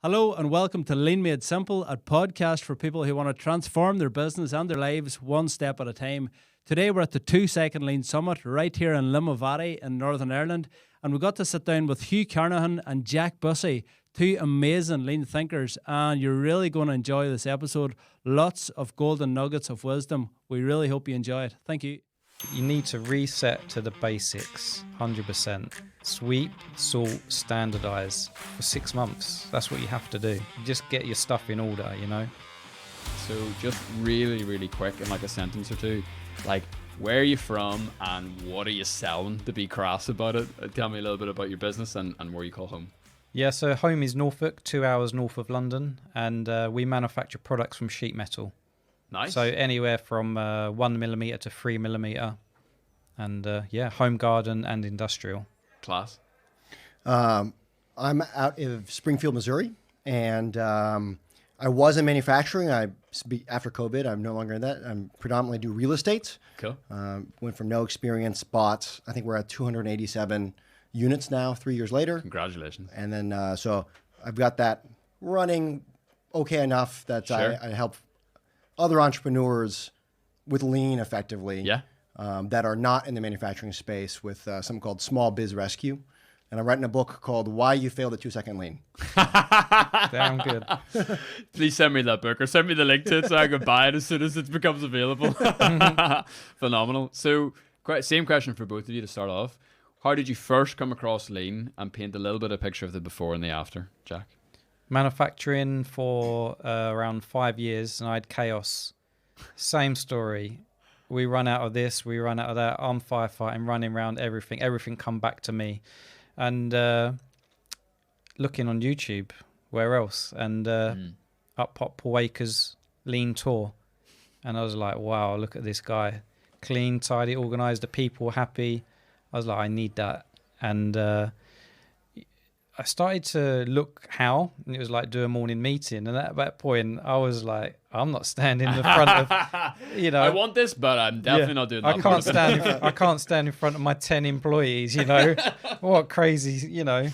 Hello and welcome to Lean Made Simple, a podcast for people who want to transform their business and their lives one step at a time. Today we're at the 2-Second Lean Summit right here in Limavady in Northern Ireland, and we got to sit down with Hugh Carnahan and Jack Bussey, two amazing lean thinkers, and you're really going to enjoy this episode. Lots of golden nuggets of wisdom. We really hope you enjoy it. Thank you. You need to reset to the basics, 100%. Sweep, sort, standardize for 6 months. That's what you have to do. Just get your stuff in order, you know? So just really quick in like a sentence or two, like where are you from and what are you selling, to be crass about it? Tell me a little bit about your business and where you call home. Yeah, so home is Norfolk, 2 hours north of London, and we manufacture products from sheet metal. Nice. So anywhere from 1mm to 3mm, and home garden and industrial. Class. I'm out of Springfield, Missouri, and I was in manufacturing. After COVID, I'm no longer in that. I'm predominantly do real estate. Cool. Went from no experience, bought. I think we're at 287 units now, 3 years later. Congratulations. And then so I've got that running okay enough that Sure. I help other entrepreneurs with lean effectively. Yeah. That are not in the manufacturing space with something called Small Biz Rescue. And I'm writing a book called Why You Failed at 2-Second Lean. Damn good. Please send me that book or send me the link to it so I can buy it as soon as it becomes available. Phenomenal. So same question for both of you to start off. How did you first come across lean, and paint a little bit of picture of the before and the after, Jack? Manufacturing for around 5 years, and I had chaos. Same story. We run out of this, we run out of that. I'm firefighting, running around everything come back to me. And looking on YouTube, where else? And up popped Paul Akers' lean tour. And I was like, wow, look at this guy. Clean, tidy, organized, the people were happy. I was like, I need that. And I started to look how, and it was like do a morning meeting. And at that point, I was like, I'm not standing in the front of, you know. I want this, but I'm definitely not doing that. I can't stand in front of my 10 employees, you know. What crazy, you know.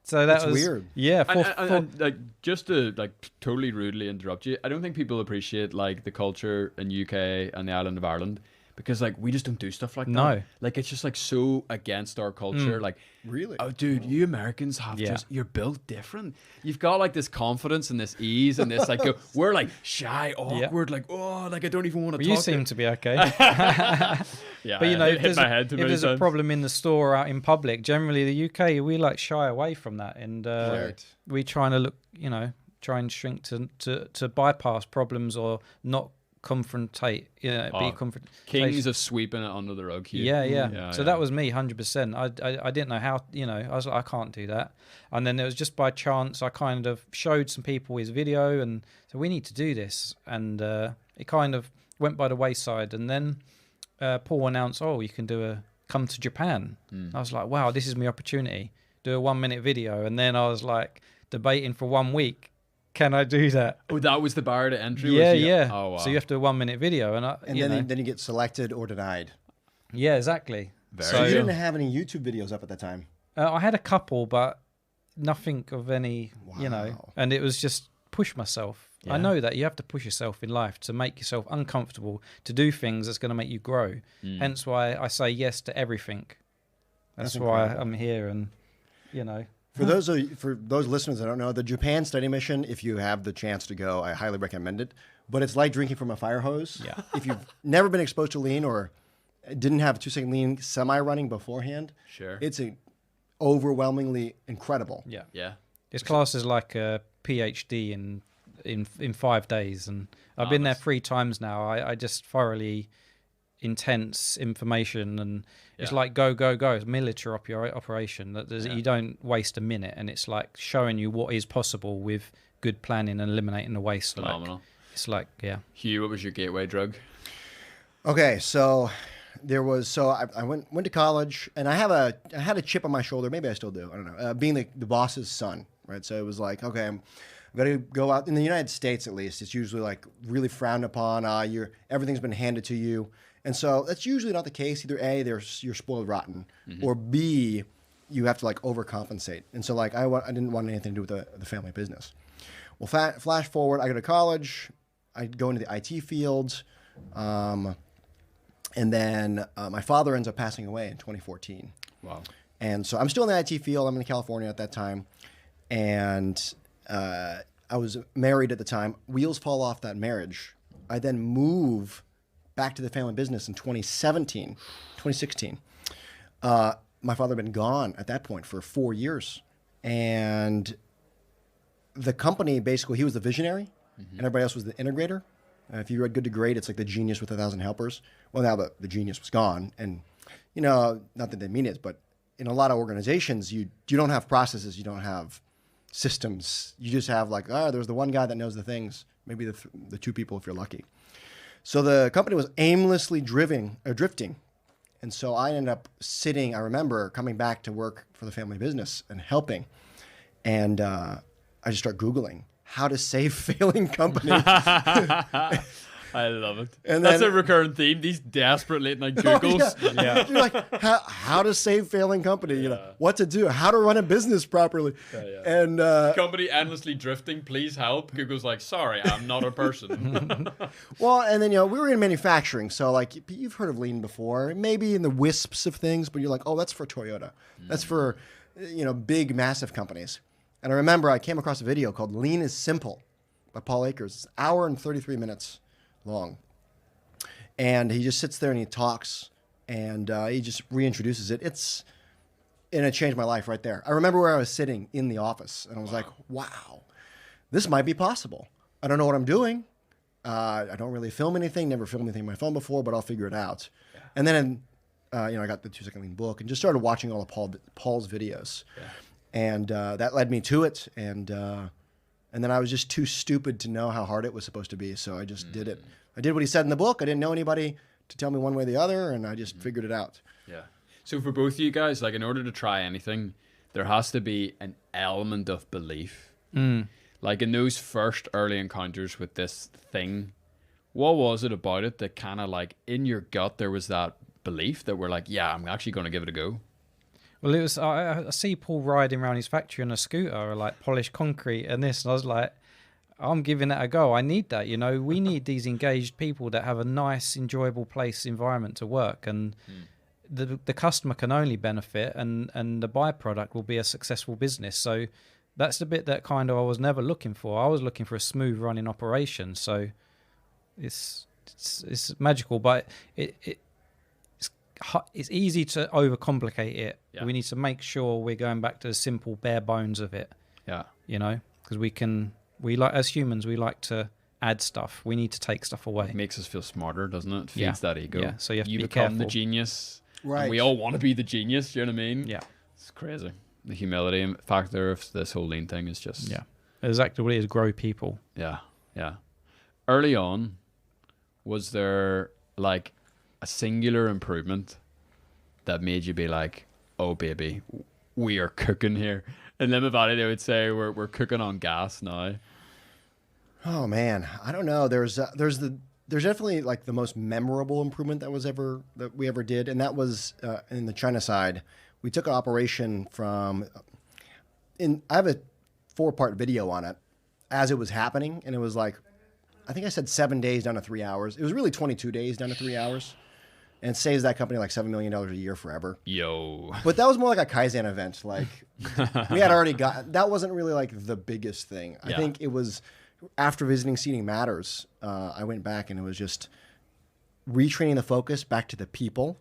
So that was weird. Yeah. And like, just to like totally rudely interrupt you, I don't think people appreciate like the culture in UK and the island of Ireland. Because like we just don't do stuff like that. No. Like it's just like so against our culture. Like Really? oh dude, you Americans have you're built different. You've got like this confidence and this ease and this like we're like shy, awkward, like I don't even want to talk. You seem to be okay. Yeah, But you know, I hit my head too if many there's a times. problem in the store or out in public, generally the UK, we like shy away from that. And we trying to look, you know, try and shrink to bypass problems or not confrontate, Kings of sweeping it under the rug here. Yeah. So that was me 100%. I didn't know how, you know, I was like, I can't do that. And then it was just by chance I kind of showed some people his video and so we need to do this. And it kind of went by the wayside. And then Paul announced, oh, you can come to Japan. I was like, wow, this is my opportunity. Do a 1-minute video. And then I was like debating for 1 week. Can I do that? Oh, that was the bar to entry? Yeah. Oh, wow. So you have to do a 1-minute video. And then you get selected or denied. Yeah, exactly. So you didn't have any YouTube videos up at that time? I had a couple, but nothing of any, you know, and it was just push myself. Yeah. I know that you have to push yourself in life to make yourself uncomfortable, to do things that's going to make you grow. Hence why I say yes to everything. That's why I'm here and, you know. For those listeners that don't know, the Japan study mission, if you have the chance to go, I highly recommend it. But it's like drinking from a fire hose. Yeah. If you've never been exposed to lean or didn't have 2-second lean semi-running beforehand, Sure. it's overwhelmingly incredible. Yeah. Yeah. It's classed as like a PhD in 5 days. And I've been there 3 times now. I just thoroughly intense information and it's like go. It's military operation. You don't waste a minute and it's like showing you what is possible with good planning and eliminating the waste. Phenomenal. It's like, yeah. Hugh, what was your gateway drug? Okay, so I went to college and I had a chip on my shoulder. Maybe I still do. I don't know. Being the boss's son, right? So it was like, okay, I'm going to go out in the United States at least. It's usually like really frowned upon. Everything's been handed to you. And so that's usually not the case. Either A, you're spoiled rotten, or B, you have to like overcompensate. And so like I didn't want anything to do with the family business. Well, flash forward, I go to college, I go into the IT field, and then my father ends up passing away in 2014. Wow. And so I'm still in the IT field. I'm in California at that time. And I was married at the time. Wheels fall off that marriage. I then move back to the family business in 2016. My father had been gone at that point for 4 years. And the company, basically, he was the visionary, and everybody else was the integrator. If you read Good to Great, it's like the genius with 1,000 helpers. Well, now the genius was gone. And, not that they mean it, but in a lot of organizations, you don't have processes, you don't have systems. You just have like, there's the one guy that knows the things, maybe the two people if you're lucky. So the company was aimlessly drifting. And so I ended up I remember coming back to work for the family business and helping. And I just start Googling how to save failing companies. I love it. And that's then- a recurring theme. These desperate late night Googles. Yeah. You're like, how to save failing company, what to do, how to run a business properly. And Company endlessly drifting. Please help. Google's like, sorry, I'm not a person. well, and then we were in manufacturing, so like you've heard of lean before, maybe in the wisps of things, but you're like, oh, that's for Toyota, that's for big massive companies. And I remember I came across a video called "Lean is Simple" by Paul Akers. It's an hour and 33 minutes long, and he just sits there and he talks, and he just reintroduces it. And it changed my life right there. I remember where I was sitting in the office, and I was like, wow, this might be possible. I don't know what I'm doing. I don't really film anything, never filmed anything on my phone before, but I'll figure it out. Yeah. And then, I got the 2 Second Lean book and just started watching all of Paul's videos. Yeah. And that led me to it. And then I was just too stupid to know how hard it was supposed to be. So I just did it. I did what he said in the book. I didn't know anybody to tell me one way or the other, and I just figured it out. Yeah. So for both of you guys, like in order to try anything, there has to be an element of belief. Like in those first early encounters with this thing, what was it about it that kind of like in your gut there was that belief that we're like, yeah, I'm actually going to give it a go? Well, it was. I see Paul riding around his factory on a scooter, like polished concrete and this, and I was like, I'm giving it a go. I need that. We need these engaged people that have a nice, enjoyable environment to work, and the customer can only benefit, and the byproduct will be a successful business. So that's the bit that kind of I was never looking for. I was looking for a smooth running operation. So it's magical, but it's easy to overcomplicate it. Yeah. We need to make sure we're going back to the simple bare bones of it. Yeah. Because we like, as humans, we like to add stuff. We need to take stuff away. It makes us feel smarter, doesn't it? It feeds that ego. Yeah. So you have to be become careful. the genius. Right. And we all want to be the genius. Do you know what I mean? Yeah. It's crazy. The humility factor of this whole lean thing is just... Yeah. Exactly what it is, grow people. Yeah. Yeah. Early on, was there like a singular improvement that made you be like, oh baby, we are cooking here? In Lima Valley, they would say we're cooking on gas now. Oh man, I don't know. There's definitely like the most memorable improvement that we ever did, and that was in the China side. We took an operation from. I have a 4-part video on it as it was happening, and it was like, I think I said 7 days down to 3 hours. It was really 22 days down to 3 hours, and it saves that company like $7 million a year forever. Yo. But that was more like a Kaizen event. Like we had already that wasn't really like the biggest thing. I think it was after visiting Seating Matters, I went back and it was just retraining the focus back to the people.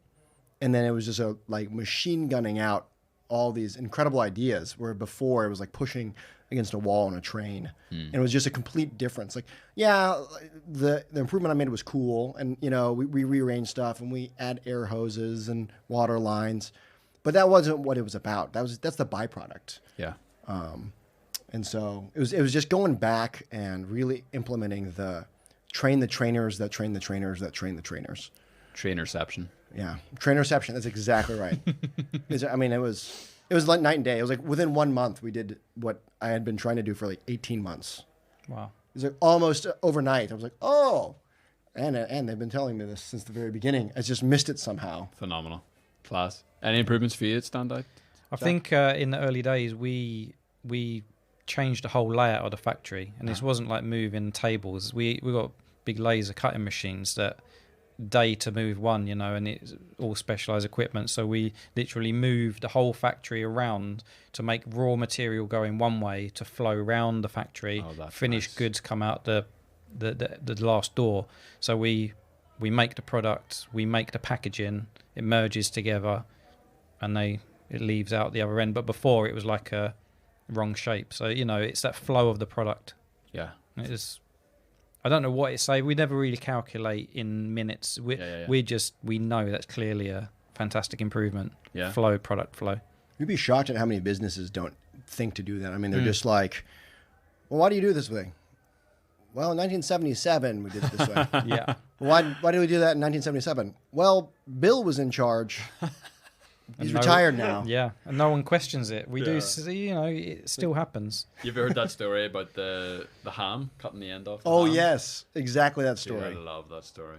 And then it was just like machine gunning out all these incredible ideas where before it was like pushing against a wall on a train. And it was just a complete difference. Like, yeah, the improvement I made was cool. And, we rearranged stuff and we add air hoses and water lines. But that wasn't what it was about. That's the byproduct. Yeah. And so it was just going back and really implementing the train the trainers that train the trainers that train the trainers. Trainerception. Yeah, trainerception. That's exactly right. It was like night and day. It was like within 1 month we did what I had been trying to do for like 18 months. Wow. It was like almost overnight. I was like, oh, and they've been telling me this since the very beginning. I just missed it somehow. Phenomenal. Class. Any improvements for you that stand out? I think in the early days we changed the whole layout of the factory, and this wasn't like moving tables. We got big laser cutting machines that day to move one, you know, and it's all specialized equipment. So we literally moved the whole factory around to make raw material go in one way to flow around the factory. Finished goods come out the last door. So we make the product, we make the packaging, it merges together, and it leaves out the other end. But before it was like a wrong shape. So, you know, it's that flow of the product. Yeah. It is. I don't know what it say. We never really calculate in minutes. We know that's clearly a fantastic improvement. Yeah. Product flow. You'd be shocked at how many businesses don't think to do that. I mean, they're just like, well, why do you do this way? Well, in 1977, we did it this way. Yeah. Why did we do that in 1977? Well, Bill was in charge. He's retired now. Yeah, and no one questions it. We do see, you know, it still happens. You ever heard that story about the ham cutting the end off? Oh, ham? yes. Exactly that Dude, story. I love that story.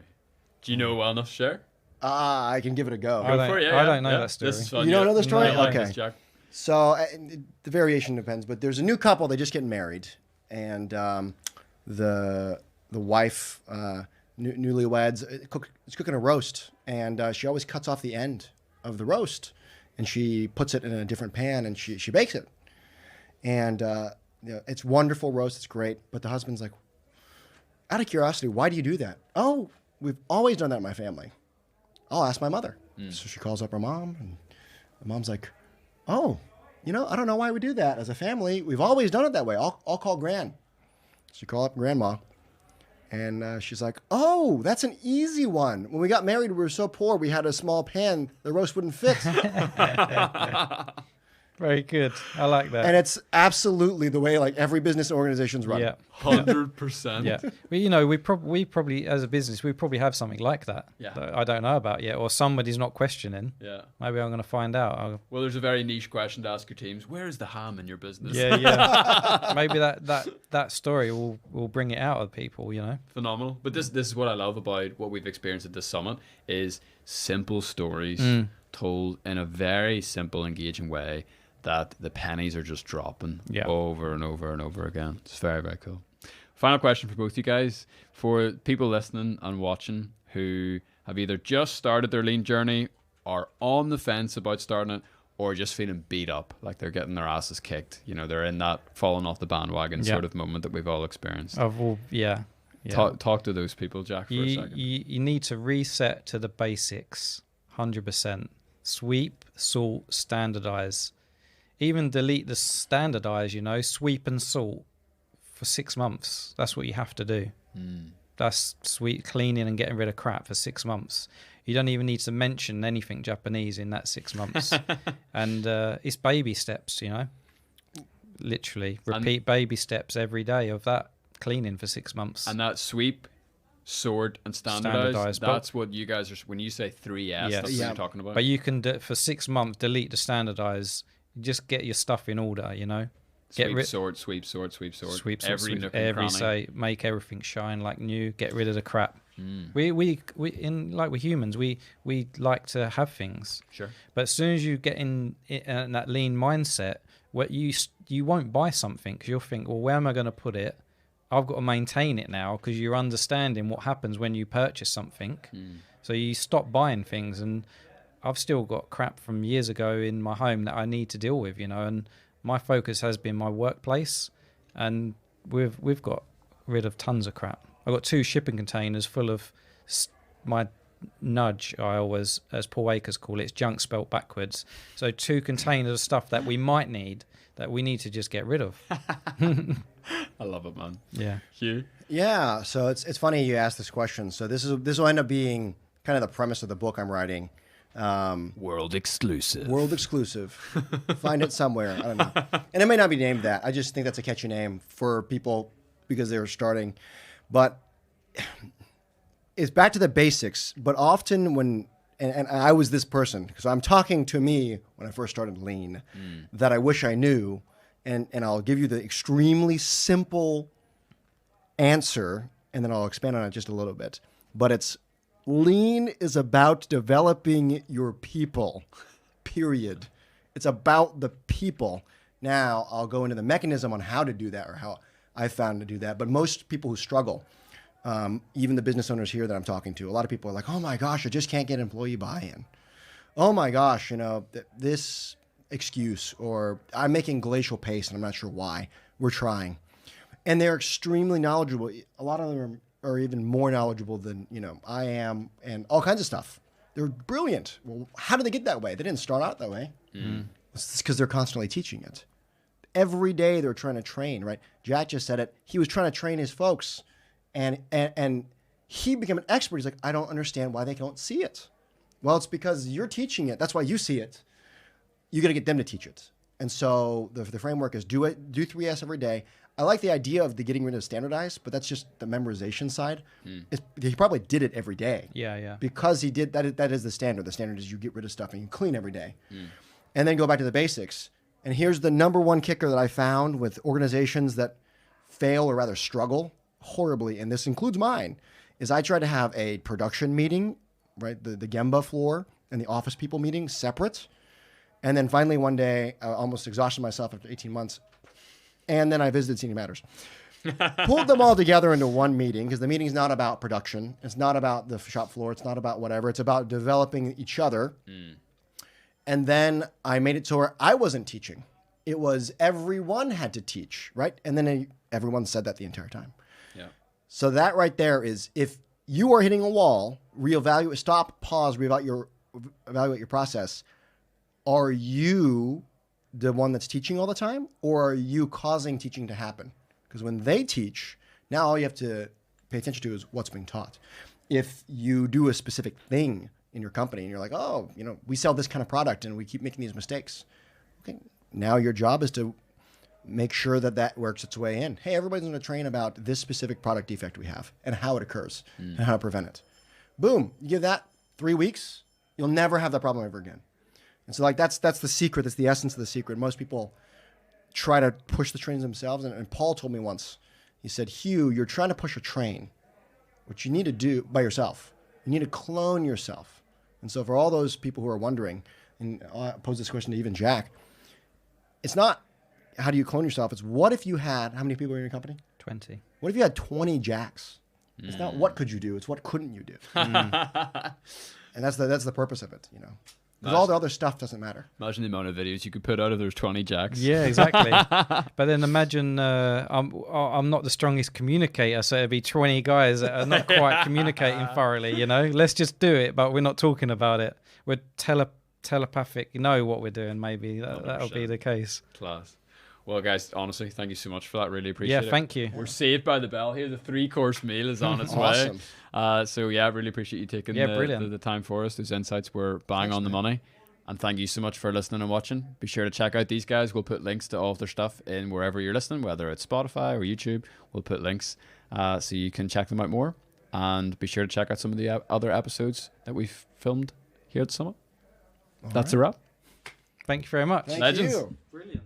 Do you know well enough to share? I can give it a go. I don't know that story. You don't know the story? No, Okay. this, Jack. So the variation depends, but there's a new couple. They just get married, and the wife, newlyweds, is cooking a roast, and she always cuts off the end of the roast, and she puts it in a different pan, and she bakes it, and it's wonderful roast. It's great, but the husband's like, out of curiosity, why do you do that? Oh, we've always done that in my family. I'll ask my mother. So she calls up her mom, and the mom's like, oh, you know, I don't know why we do that. As a family, we've always done it that way. I'll call Gran. She called up Grandma, and she's like, oh, that's an easy one. When we got married, we were so poor, we had a small pan. The roast wouldn't fit. Very good. I like that. And it's absolutely the way like every business organization's run. Yeah. 100%. Yeah. Well, you know, we probably, as a business, we probably have something like that. Yeah. That I don't know about yet, or somebody's not questioning. Yeah. Maybe I'm going to find out. Well, there's a very niche question to ask your teams. Where is the ham in your business? Yeah. Maybe that story will bring it out of people, you know. Phenomenal. But this is what I love about what we've experienced at this summit is simple stories told in a very simple, engaging way that the pennies are just dropping over and over and over again. It's very, very cool. Final question for both you guys. For people listening and watching who have either just started their lean journey, are on the fence about starting it, or just feeling beat up, like they're getting their asses kicked. You know, they're in that falling off the bandwagon sort of moment that we've all experienced. Talk to those people, Jack, for a second. You need to reset to the basics, 100%. Sweep, salt, standardize. Even delete the standardize, you know, sweep and salt for 6 months. That's what you have to do. That's cleaning and getting rid of crap for 6 months. You don't even need to mention anything Japanese in that 6 months. And it's baby steps, you know. Literally repeat baby steps every day of that cleaning for 6 months. And that sweep, sort, and standardize, that's what you guys are, when you say 3S, that's what you're talking about. But you can, for 6 months, delete the standardize. Just get your stuff in order, you know. Sweep, sort. Every say, make everything shine like new. Get rid of the crap. We in like we're humans. We like to have things. Sure. But as soon as you get in that lean mindset, what you won't buy something because you'll think, well, where am I going to put it? I've got to maintain it now because you're understanding what happens when you purchase something. So you stop buying things, and I've still got crap from years ago in my home that I need to deal with, you know, and my focus has been my workplace, and we've got rid of tons of crap. I've got 2 shipping containers full of my nudge, I always, as Paul Akers call it, it's junk spelt backwards. So 2 containers of stuff that we might need that we need to just get rid of. I love it, man. Yeah. Hugh? Yeah, so it's funny you asked this question. So this will end up being kind of the premise of the book I'm writing. World exclusive. Find it somewhere. I don't know. And it may not be named that. I just think that's a catchy name for people because they were starting. But it's back to the basics. But often when, and I was this person, because I'm talking to me when I first started lean, that I wish I knew. And I'll give you the extremely simple answer, and then I'll expand on it just a little bit. But it's, lean is about developing your people, period. It's about the people. Now I'll go into the mechanism on how to do that or how I found to do that. But most people who struggle, even the business owners here that I'm talking to, a lot of people are like, oh my gosh, I just can't get employee buy-in. Oh my gosh, this excuse, or I'm making glacial pace and I'm not sure why. We're trying. And they're extremely knowledgeable. A lot of them are even more knowledgeable than, I am, and all kinds of stuff. They're brilliant. Well, how did they get that way? They didn't start out that way. It's because they're constantly teaching it. Every day they're trying to train, right? Jack just said it. He was trying to train his folks, and he became an expert. He's like, I don't understand why they don't see it. Well, it's because you're teaching it. That's why you see it. You got to get them to teach it. And so the framework is do 3S every day. I like the idea of the getting rid of standardized, but that's just the memorization side. He probably did it every day. Yeah. Because he did that. That is the standard. The standard is you get rid of stuff and you clean every day, and then go back to the basics. And here's the number one kicker that I found with organizations that fail or rather struggle horribly, and this includes mine, is I try to have a production meeting, right? The Gemba floor and the office people meeting separate. And then finally one day, I almost exhausted myself after 18 months. And then I visited Senior Matters. Pulled them all together into one meeting, because the meeting's not about production. It's not about the shop floor. It's not about whatever. It's about developing each other. And then I made it to where I wasn't teaching. It was everyone had to teach, right? And then everyone said that the entire time. Yeah. So that right there is, if you are hitting a wall, reevaluate, stop, pause, evaluate your process. Are you the one that's teaching all the time, or are you causing teaching to happen? Because when they teach, now all you have to pay attention to is what's being taught. If you do a specific thing in your company and you're like, oh, we sell this kind of product and we keep making these mistakes. Okay, now your job is to make sure that works its way in. Hey, everybody's going to train about this specific product defect we have and how it occurs and how to prevent it. Boom, you give that 3 weeks, you'll never have that problem ever again. And so that's the secret. That's the essence of the secret. Most people try to push the trains themselves. And Paul told me once, he said, Hugh, you're trying to push a train. What you need to do by yourself, you need to clone yourself. And so for all those people who are wondering, and I'll pose this question to even Jack, it's not how do you clone yourself, it's what if you had, how many people are in your company? 20. What if you had 20 Jacks? It's not what could you do, it's what couldn't you do. And that's the purpose of it, Because all the other stuff doesn't matter. Imagine the amount of videos you could put out if there's 20 Jacks. Yeah, exactly. But then imagine I'm not the strongest communicator, so it'd be 20 guys that are not quite communicating thoroughly, Let's just do it, but we're not talking about it. We're telepathic, what we're doing, maybe. That'll be the case. Class. Well, guys, honestly, thank you so much for that. Really appreciate it. Yeah, thank you. We're saved by the bell here. The 3-course meal is on its Awesome. way. So, yeah, I really appreciate you taking the time for us. Those insights were bang on the money. And thank you so much for listening and watching. Be sure to check out these guys. We'll put links to all of their stuff in wherever you're listening, whether it's Spotify or YouTube. We'll put links so you can check them out more. And be sure to check out some of the other episodes that we've filmed here at the Summit. That's a wrap. Thank you very much. Thank Legends. you. Brilliant.